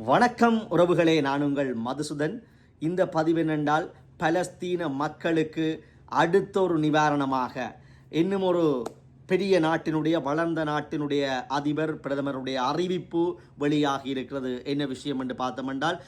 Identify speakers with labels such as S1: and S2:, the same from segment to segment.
S1: வணக்கம் உறவுகளே, நான் உங்கள் மதுசூதன். இந்த பதிவு என்னென்றால், பலஸ்தீன மக்களுக்கு அடுத்த ஒரு நிவாரணமாக இன்னும் ஒரு பெரிய நாட்டினுடைய வளர்ந்த நாட்டினுடைய அதிபர் பிரதமருடைய அறிவிப்பு வெளியாகி இருக்கிறது. என்ன விஷயம் என்று பார்த்தோமென்றால்,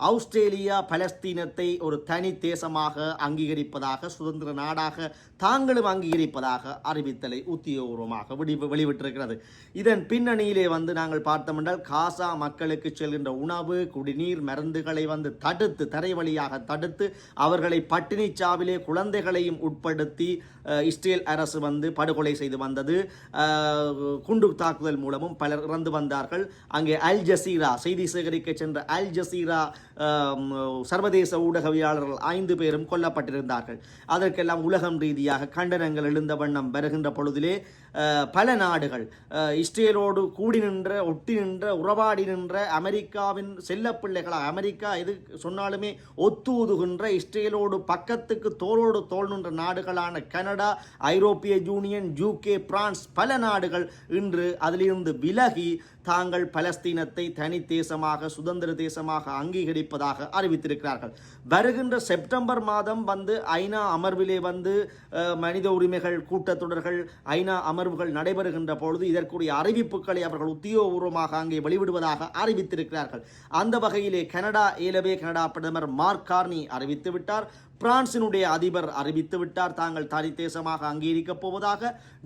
S1: ஆஸ்திரேலியா பலஸ்தீனத்தை ஒரு தனி தேசமாக அங்கீகரிப்பதாக, சுதந்திர நாடாக தாங்களும் அங்கீகரிப்பதாக அறிவித்தலை உத்தியோகபூர்வமாக வெளிவிட்டிருக்கிறது. இதன் பின்னணியிலே நாங்கள் பார்த்தோமென்றால், காசா மக்களுக்கு செல்கின்ற உணவு, குடிநீர், மருந்துகளை தடுத்து, தரை வழியாக தடுத்து, அவர்களை பட்டினி சாவிலே குழந்தைகளையும் உட்படுத்தி இஸ்ரேல் அரசு படுகொலை செய்து வந்தது. குண்டு தாக்குதல் மூலமும் பலர் இறந்து வந்தார்கள். அங்கே அல் ஜசீரா செய்தி சேகரிக்க சென்ற அல் ஜசீரா சர்வதேச ஊடகவியலாளர்கள் 5 பேரும் கொல்லப்பட்டிருந்தார்கள். அதற்கெல்லாம் உலகம் ரீதியாக கண்டனங்கள் எழுந்த வண்ணம் வருகின்ற பொழுதிலே பல நாடுகள் இஸ்ரேலோடு கூடி நின்ற, ஒட்டி நின்ற, உறவாடி நின்ற, அமெரிக்காவின் செல்ல பிள்ளைகளாக, அமெரிக்கா எது சொன்னாலுமே ஒத்துதுகின்ற, இஸ்ரேலோடு பக்கத்துக்கு தோளோடு தோல் நின்ற நாடுகளான கனடா, ஐரோப்பிய யூனியன், UK, பிரான்ஸ், பல நாடுகள் இன்று அதிலிருந்து விலகி தாங்கள் பலஸ்தீனத்தை தனி தேசமாக, சுதந்திர தேசமாக அங்கீகரிப்பதாக அறிவித்திருக்கிறார்கள். வருகின்ற செப்டம்பர் மாதம் ஐநா அமர்விலே மனித உரிமைகள் கூட்டத்தொடர்கள், ஐநா அமர்வுகள் நடைபெறுகின்ற பொழுது இதற்குரிய அறிவிப்புகளை அவர்கள் உத்தியோகபூர்வமாக அங்கே வெளிவிடுவதாக அறிவித்திருக்கிறார்கள். அந்த வகையிலே கனடா பிரதமர் மார்க் கார்னி அறிவித்து விட்டார். பிரான்சினுடைய அதிபர் அறிவித்து விட்டார், தாங்கள் தனி தேசமாக அங்கீகரிக்கப் போவதாக.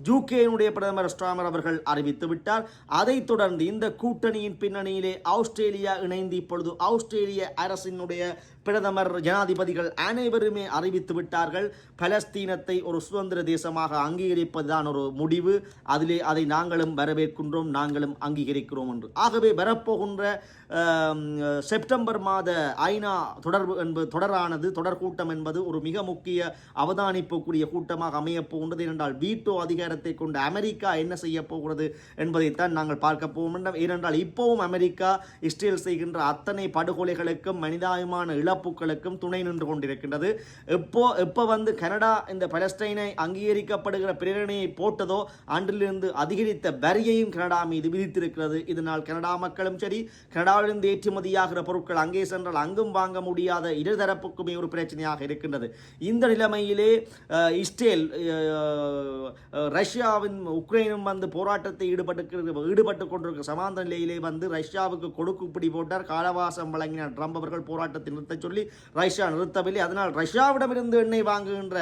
S1: யூகேனுடைய பிரதமர் ஸ்டாமர் அவர்கள் அறிவித்து விட்டார். அதைத் தொடர்ந்து இந்த கூட்டணியின் பின்னணியிலே ஆஸ்திரேலியா இணைந்து இப்பொழுது ஆஸ்திரேலிய அரசினுடைய பிரதமர், ஜனாதிபதிகள் அனைவருமே அறிவித்து விட்டார்கள், பலஸ்தீனத்தை ஒரு சுதந்திர தேசமாக அங்கீகரிப்பதுதான் ஒரு முடிவு, அதை நாங்களும் வரவேற்கின்றோம், நாங்களும் அங்கீகரிக்கிறோம் என்று. ஆகவே வரப்போகின்ற செப்டம்பர் மாத ஐநா தொடர் கூட்டம் என்பது ஒரு மிக முக்கிய அவதானிப்புக்குரிய கூட்டமாக அமையப் போகின்றது. ஏனென்றால் வீட்டோ அதிகாரத்தை கொண்டு அமெரிக்கா என்ன செய்ய போகிறது என்பதைத்தான் நாங்கள் பார்க்க போகின்றோம். ஏனென்றால் இப்போவும் அமெரிக்கா இஸ்ரேல் செய்கின்ற அத்தனை படுகொலைகளுக்கும் மனிதாபிமான இழப்புகளுக்கும் துணை நின்று கொண்டிருக்கின்றது. எப்போ கனடா இந்த பலஸ்தீனை அங்கீகரிக்கப்படுகிற பிரேரணையை போட்டதோ அன்றிலிருந்து அதிகரித்த வரியையும் கனடா மீது விதித்திருக்கிறது. இதனால் கனடா மக்களும் சரி, கனடாவிலிருந்து ஏற்றுமதியாகிற பொருட்கள் அங்கே சென்றால் அங்கும் வாங்க முடியாத இருதரப்புக்குமே ஒரு பிரச்சனையாக இருக்கின்றது. இந்த நிலைமையிலே இஸ்ரேல் ரஷ்யாவின் உக்ரைனும் போராட்டத்தை ஈடுபட்டு கொண்டிருக்கிற சமாந்த நிலையிலே ரஷ்யாவுக்கு கொடுக்குப்பிடி போட்டார், காலவாசம் வழங்கினார் ட்ரம்ப் அவர்கள். போராட்டத்தை நிறுத்த சொல்லி ரஷ்யா நிறுத்தவில்லை. அதனால் ரஷ்யாவிடமிருந்து எண்ணெய் வாங்குகின்ற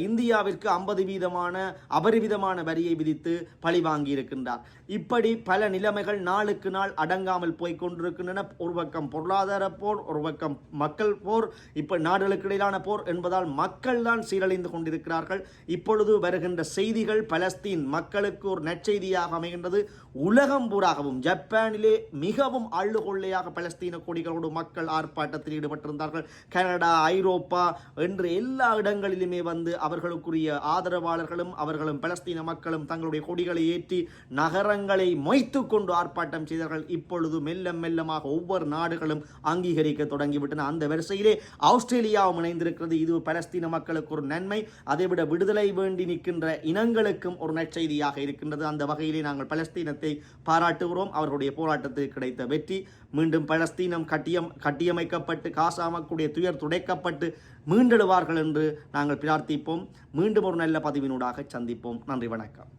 S1: இந்தியாவிற்கு 50% அபரிவிதமான வரியை விதித்து பழி வாங்கி இருக்கின்றார். இப்படி பல நிலைமைகள் நாளுக்கு நாள் அடங்காமல் போய் கொண்டிருக்கின்றன. ஒரு பக்கம் பொருளாதார போர், ஒரு பக்கம் மக்கள் போர், இப்ப நாடுகளுக்கு இடையிலான போர் என்பதால் மக்கள் தான் சீரழிந்து கொண்டிருக்கிறார்கள். இப்பொழுது வருகின்ற செய்திகள் பலஸ்தீன் மக்களுக்கு ஒரு நற்செய்தியாக அமைகின்றது. உலகம் பூராகவும் ஜப்பானிலே மிகவும் அள்ளுகொள்ளையாக பலஸ்தீன கொடிகளோடு மக்கள் ஆர்ப்பாட்டத்தில் ஈடுபட்டிருந்தார்கள். கனடா, ஐரோப்பா என்று எல்லா இடங்களிலுமே அவர்களுக்குரிய ஆதரவாளர்களும் அவர்களும் பலஸ்தீன மக்களும் தங்களுடைய கொடிகளை ஏற்றி நகரங்களை மொய்த்து கொண்டு ஆர்ப்பாட்டம் செய்தார்கள். இப்பொழுது மெல்லமாக ஒவ்வொரு நாடுகளும் அங்கீகரிக்க தொடங்கிவிட்டன. அந்த வரிசையிலே ஆஸ்திரேலியாவும் இணைந்திருக்கிறது. இது பலஸ்தீன மக்களுக்கு ஒரு நன்மை, அதைவிட விடுதலை வேண்டி நிற்கின்ற இனங்களுக்கும் ஒரு நற்செய்தியாக இருக்கின்றது. அந்த வகையிலே நாங்கள் பலஸ்தீனத்தை பாராட்டுகிறோம். அவர்களுடைய போராட்டத்தில் கிடைத்த வெற்றி. மீண்டும் பலஸ்தீனம் கட்டியமைக்கப்பட்டு காசா மக்களுடைய துயர் துடைக்கப்பட்டு மீண்டெழுவார்கள் என்று நாங்கள் பிரார்த்திப்போம். மீண்டும் ஒரு நல்ல பதிவினூடாக சந்திப்போம். நன்றி, வணக்கம்.